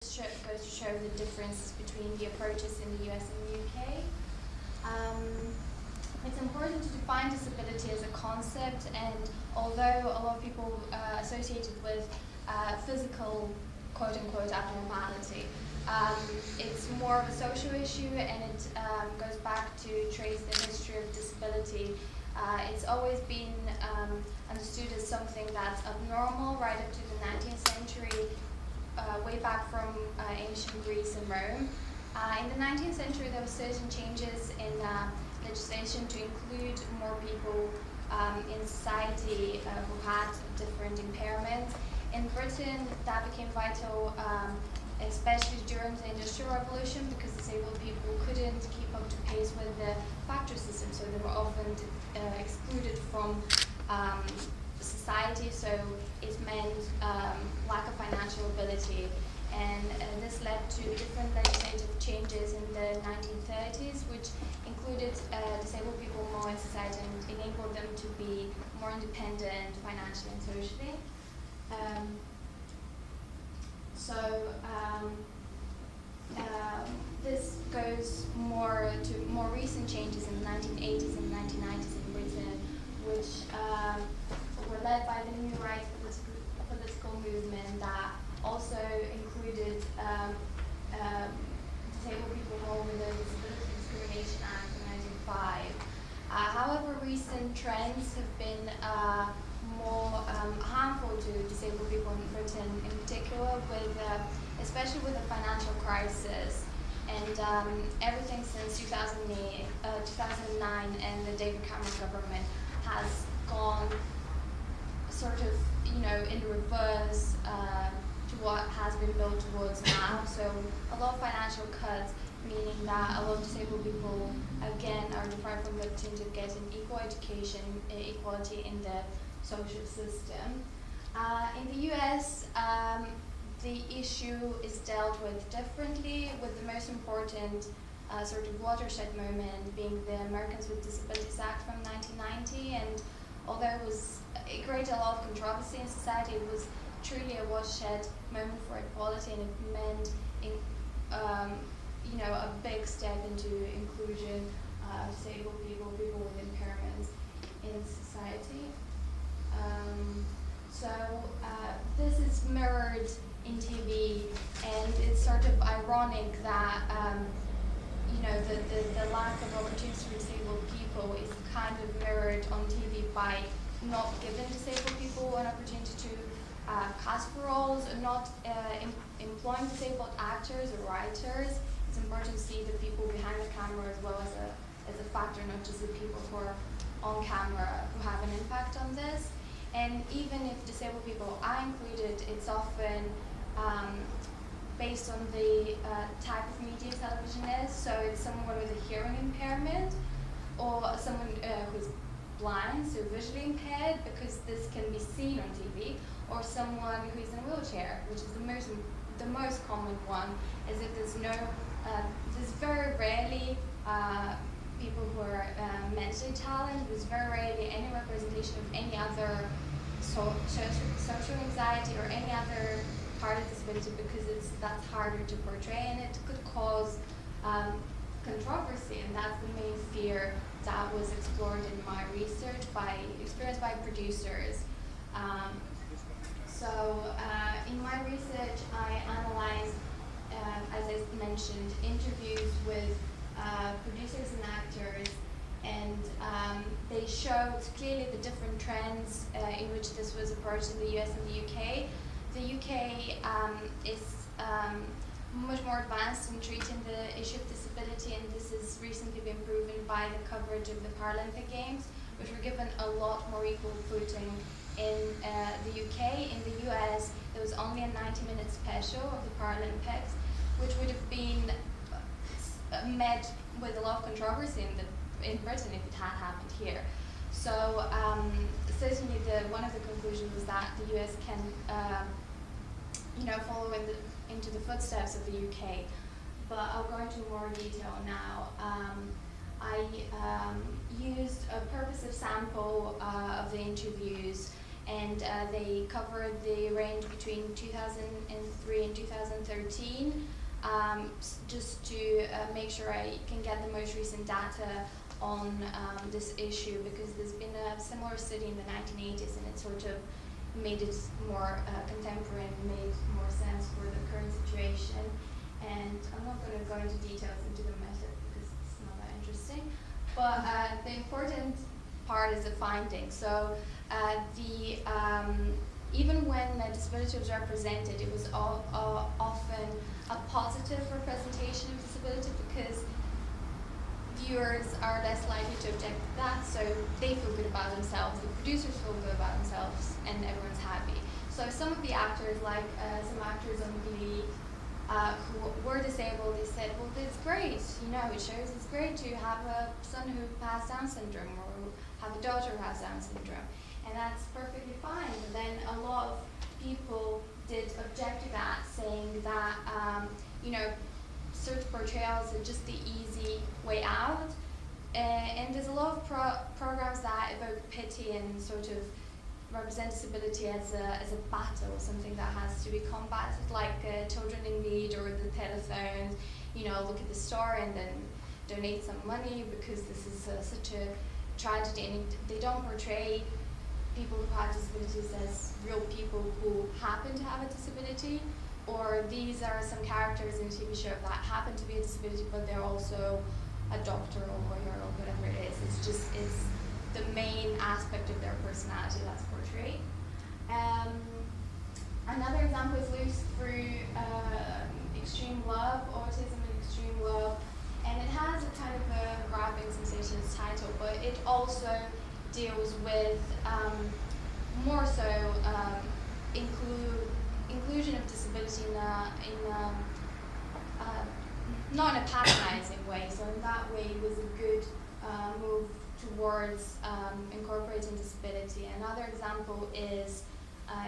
Goes to show the differences between the approaches in the US and the UK. It's important to define disability as a concept, and although a lot of people associate it with physical quote-unquote abnormality, it's more of a social issue, and it goes back to trace the history of disability. It's always been understood as something that's abnormal right up to the 19th century, way back from ancient Greece and Rome. In the 19th century, there were certain changes in legislation to include more people in society who had different impairments. In Britain, that became vital, especially during the Industrial Revolution, because disabled people couldn't keep up to pace with the factory system, so they were often excluded from society, so it meant lack of financial ability, and this led to different legislative changes in the 1930s, which included disabled people more in society and enabled them to be more independent financially and socially. This goes more to more recent changes in the 1980s and 1990s in Britain, which were led by the New Rights political movement that also included Disabled People Home in the Disability Discrimination Act of 1995. However, recent trends have been more harmful to disabled people in Britain, in particular, especially with the financial crisis. And everything since 2009 and the David Cameron government has gone sort of, in reverse to what has been built towards now. So a lot of financial cuts, meaning that a lot of disabled people, again, are deprived from the opportunity to get an equal education, equality in the social system. In the US, the issue is dealt with differently, with the most important sort of watershed moment being the Americans with Disabilities Act from 1990. And although it created a lot of controversy in society, it was truly a watershed moment for equality, and it meant a big step into inclusion of disabled people, people with impairments in society. This is mirrored in TV, and it's sort of ironic that the lack of opportunities for disabled people is kind of mirrored on TV by not giving disabled people an opportunity to cast for roles, or not employing disabled actors or writers. It's important to see the people behind the camera as well as a factor, not just the people who are on camera who have an impact on this. And even if disabled people are included, it's often based on the type of media television is. So it's someone with a hearing impairment, or someone who's blind, so visually impaired, because this can be seen on TV, or someone who's in a wheelchair, which is the most common one, is if there's very rarely people who are mentally challenged. There's very rarely any representation of any other social anxiety or any other part of disability, because that's harder to portray, and it could cause controversy, and that's the main fear that was explored in my research, experienced by producers. In my research, I analyzed, as I mentioned, interviews with producers and actors, and they showed clearly the different trends in which this was approached in the US and the UK. The UK is much more advanced in treating the issue of disability, and this has recently been proven by the coverage of the Paralympic Games, which were given a lot more equal footing in the UK. In the US, there was only a 90-minute special of the Paralympics, which would have been met with a lot of controversy in Britain if it had happened here. So certainly one of the conclusions was that the US can follow into the footsteps of the UK. But I'll go into more detail now. I used a purposive sample of the interviews, and they covered the range between 2003 and 2013, just to make sure I can get the most recent data on this issue, because there's been a similar study in the 1980s, and it sort of made it more contemporary and made more sense for the current situation. And I'm not going to go into details into the method because it's not that interesting, but the important part is the finding. So even when the disability was represented, it was often a positive representation of disability, because viewers are less likely to object to that, so they feel good about themselves, the producers feel good about themselves, and everyone's happy. So some of the actors, like some actors on Glee, who were disabled, they said, well, it's great, you know, it shows it's great to have a son who has Down syndrome, or have a daughter who has Down syndrome, and that's perfectly fine. But then a lot of people did object to that, saying that, you know, certain portrayals are just the easy way out, and there's a lot of programs that evoke pity and sort of represent disability as a battle, something that has to be combated, like Children in Need or the telethons. You know, look at the story and then donate some money because this is such a tragedy, and they don't portray people who have disabilities as real people who happen to have a disability, or these are some characters in a TV show that happen to be a disability, but they're also a doctor or lawyer or whatever it is. It's the main aspect of their personality that's portrayed. Another example is Loose through Extreme Love, Autism and Extreme Love, and it has a kind of a grabbing, sensationalist title, but it also deals with more so inclusion of disability not in a patronizing way. So in that way, it was a good move towards incorporating disability. Another example is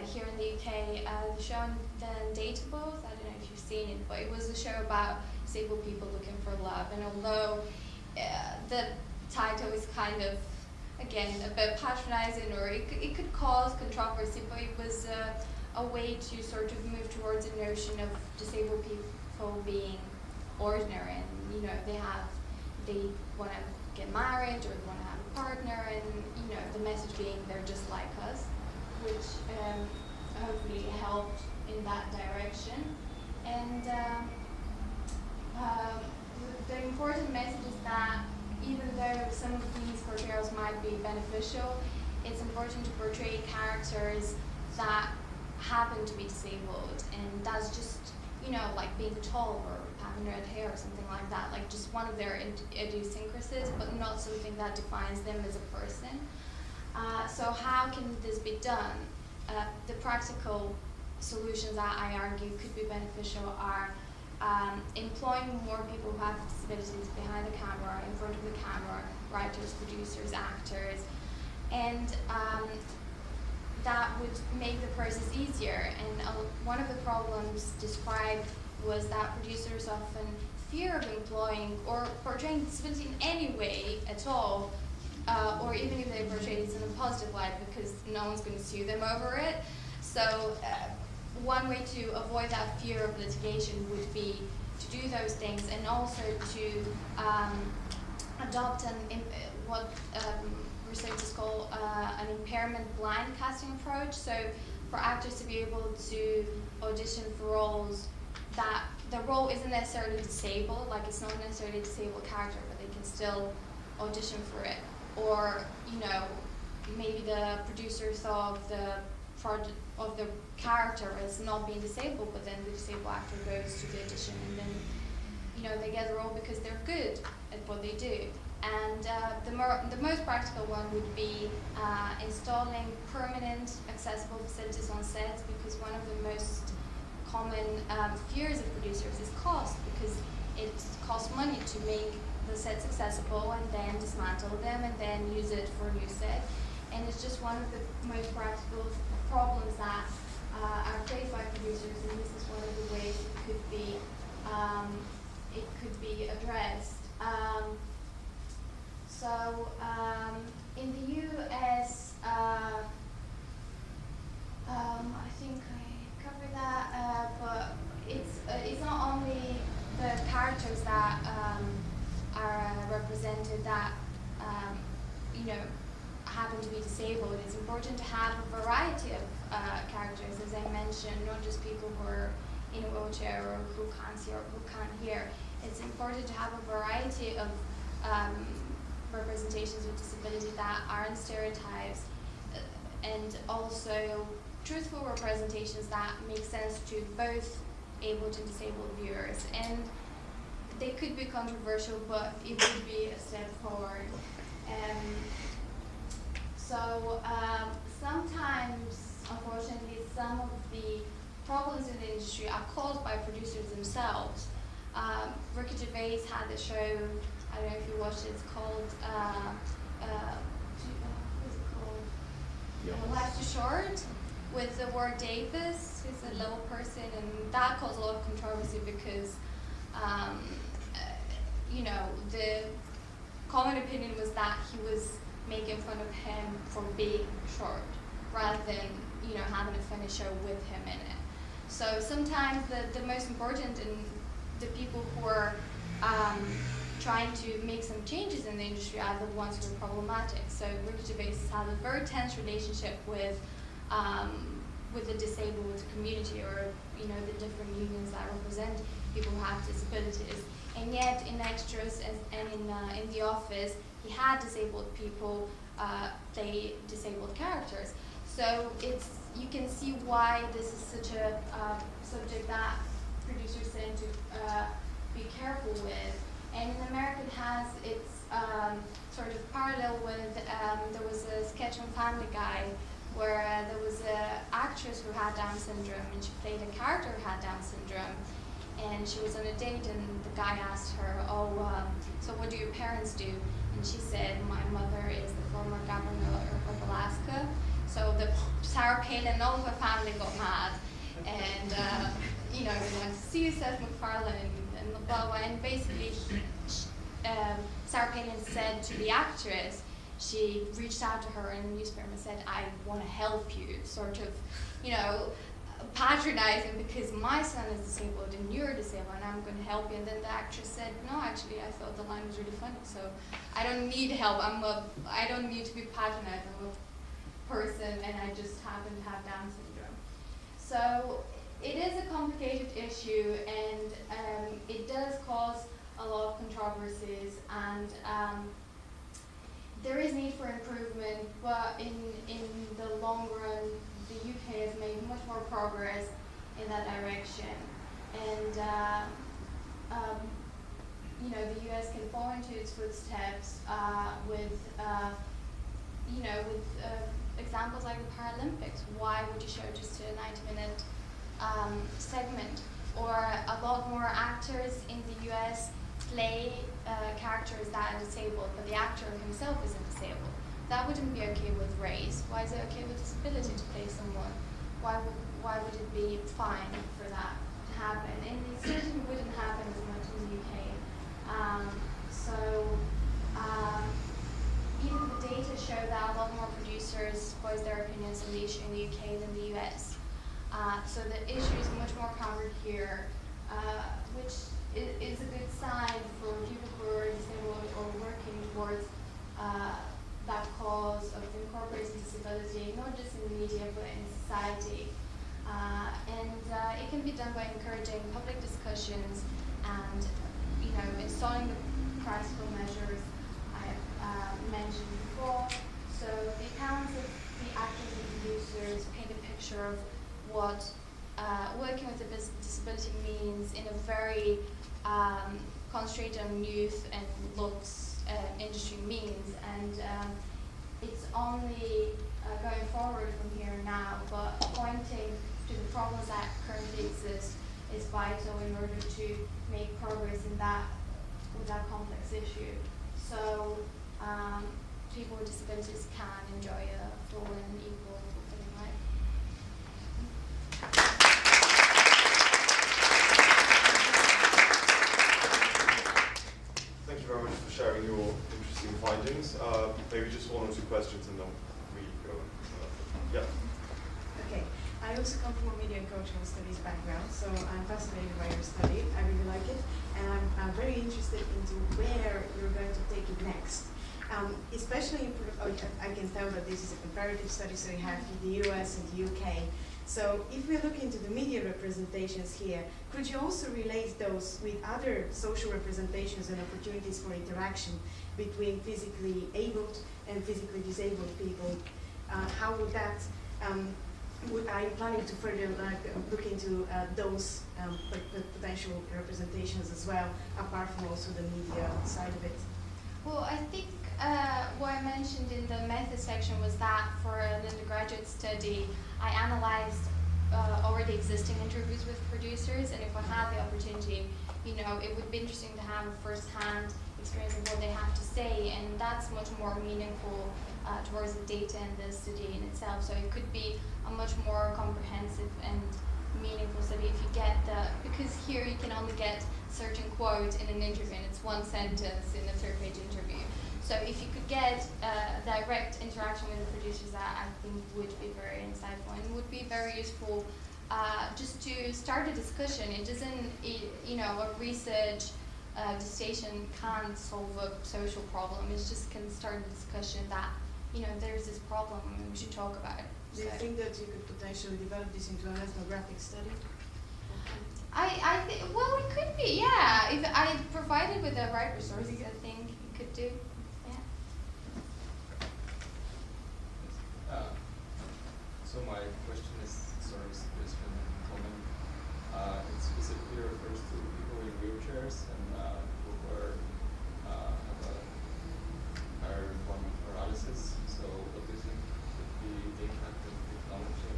here in the UK, the show The Undateables. I don't know if you've seen it, but it was a show about disabled people looking for love. And although the title is kind of, again, a bit patronizing, or it could cause controversy, but it was a way to sort of move towards a notion of disabled people being ordinary, and you know, they want to get married or they want to have a partner, and you know, the message being they're just like us, which hopefully helped in that direction. And the important message is that even though some of these portrayals might be beneficial, it's important to portray characters that happen to be disabled, and that's just, you know, like being tall or having red hair or something like that, like just one of their idiosyncrasies, but not something that defines them as a person. So how can this be done? The practical solutions that I argue could be beneficial are employing more people who have disabilities behind the camera, in front of the camera, writers, producers, actors, and that would make the process easier. And one of the problems described was that producers often fear of employing or portraying disability in any way at all, or even if they portray it in a positive light, because no one's going to sue them over it. So one way to avoid that fear of litigation would be to do those things, and also to adopt what researchers call an impairment blind casting approach. So for actors to be able to audition for roles that the role isn't necessarily disabled, like it's not necessarily a disabled character, but they can still audition for it. Or, you know, maybe the producer thought of the project of the character as not being disabled, but then the disabled actor goes to the audition, and then, you know, they get the role because they're good at what they do. And the most practical one would be installing permanent accessible facilities on sets, because one of the most common fears of producers is cost, because it costs money to make the sets accessible and then dismantle them and then use it for a new set. And it's just one of the most practical problems that are faced by producers, and this is one of the ways it could be addressed. So in the US, the characters that are represented that you know, happen to be disabled, it's important to have a variety of characters, as I mentioned, not just people who are in a wheelchair or who can't see or who can't hear. It's important to have a variety of representations of disability that aren't stereotypes, and also truthful representations that make sense to both abled and disabled viewers. And they could be controversial, but it would be a step forward. Sometimes, unfortunately, some of the problems in the industry are caused by producers themselves. Ricky Gervais had a show, I don't know if you watched it, it's called, what is it called? Life's Too Short, with the Ward Davis, who's a little person, and that caused a lot of controversy because, you know, the common opinion was that he was making fun of him for being short, rather than, you know, having a funny show with him in it. So sometimes the most important and the people who are trying to make some changes in the industry are the ones who are problematic. So Ricky Gervais has a very tense relationship with the disabled community, or, you know, the different unions that represent people who have disabilities. And yet in extras and in The Office, he had disabled people play disabled characters. So you can see why this is such a subject that producers tend to be careful with. And in America it has its sort of parallel with, there was a sketch on Family Guy where there was an actress who had Down syndrome, and she played a character who had Down syndrome. And she was on a date, and the guy asked her, so what do your parents do? And she said, my mother is the former governor of Alaska. So Sarah Palin and all of her family got mad. And, you know, they went to see Seth MacFarlane and blah, blah. And basically, Sarah Palin said to the actress, she reached out to her in the newspaper and said, I want to help you, sort of, you know, patronizing, because my son is disabled and you're disabled and I'm going to help you. And then the actress said, no, actually, I thought the line was really funny, so I don't need help. I don't need to be patronized. I'm a person and I just happen to have Down syndrome. So it is a complicated issue, and it does cause a lot of controversies, and there is need for improvement, but in the long run, the UK has made much more progress in that direction. And you know, the US can follow into its footsteps with examples like the Paralympics. Why would you show just a 90-minute segment? Or a lot more actors in the US play characters that are disabled, but the actor himself isn't disabled. That wouldn't be okay with race. Why is it okay with disability to play someone? Why would it be fine for that to happen? And it certainly wouldn't happen as much in the UK. Even the data show that a lot more producers voice their opinions on the issue in the UK than the US. So the issue is much more covered here, which is a good sign for people who are disabled or working towards that cause of incorporating disability, not just in the media but in society. It can be done by encouraging public discussions and, you know, installing the practical measures I mentioned before. So the accounts of the actors and producers paint a picture of what working with a disability means in a very concentrated on youth and looks industry means, and it's only going forward from here now, but pointing to the problems that currently exist is vital in order to make progress with that complex issue. So people with disabilities can enjoy a full and equal and fulfilling life. Thank you very much for sharing your interesting findings. Maybe just one or two questions and then we go. Yeah. Okay. I also come from a media and cultural studies background, so I'm fascinated by your study. I really like it. next. Especially, I can tell that this is a comparative study, so you have the US and the UK. So if we look into the media representations here, could you also relate those with other social representations and opportunities for interaction between physically abled and physically disabled people? How would that, are you planning to further look into those potential representations as well, apart from also the media side of it? Well, I think what I mentioned in the method section was that for an undergraduate study, I analyzed already existing interviews with producers, and if I had the opportunity, you know, it would be interesting to have a first-hand experience of what they have to say, and that's much more meaningful towards the data and the study in itself. So it could be a much more comprehensive and meaningful study if you get because here you can only get certain quotes in an interview, and it's one sentence in a third-page interview. So if you could get direct interaction with the producers, that I think would be very insightful and would be very useful just to start a discussion. It doesn't, you know, a research dissertation can't solve a social problem. It just can start a discussion that, you know, there's this problem and we should talk about it. Do you think that you could potentially develop this into an ethnographic study? I think, well, it could be, yeah. If I provided with the right resources, I think you could do, yeah. So my question is sort of suggestion and comment. It specifically refers to people in wheelchairs and people who are form of paralysis. So what do you think would be the impact of technology?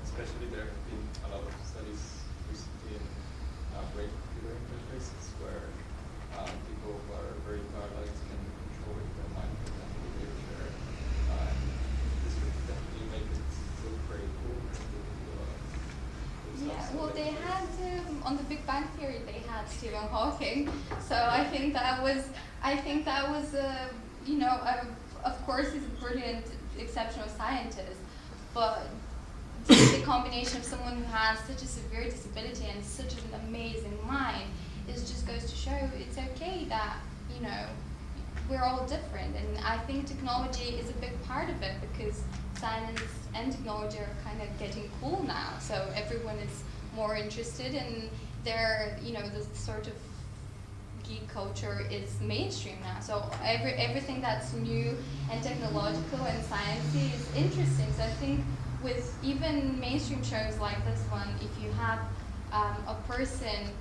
Especially there have been a lot of studies recently in brain computer interfaces where people who are very paralyzed can control their mind, for example, in a wheelchair. This would definitely make it look very cool. Yeah, well, they had on the Big Bang Theory. They had Stephen Hawking, so I think that was, you know, of course he's a brilliant, exceptional scientist, but the combination of someone who has such a severe disability and such an amazing mind, it just goes to show it's okay that, you know, we're all different, and I think technology is a big part of it because science and technology are kind of getting cool now. So everyone is more interested, and they're, you know, the sort of geek culture is mainstream now. So everything that's new and technological and sciencey is interesting. So I think with even mainstream shows like this one, if you have a person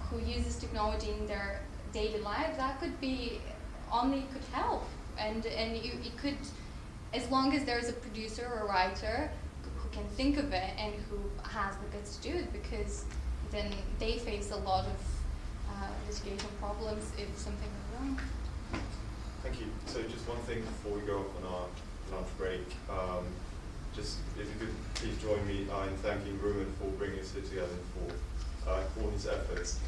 who uses technology in their daily life, that could be could help, and it could, as long as there's a producer or writer who can think of it and who has the guts to do it, because then they face a lot of litigation problems if something goes wrong. Thank you. So just one thing before we go off on our lunch break. Just if you could please join me in thanking Ruben for bringing us here together for his efforts.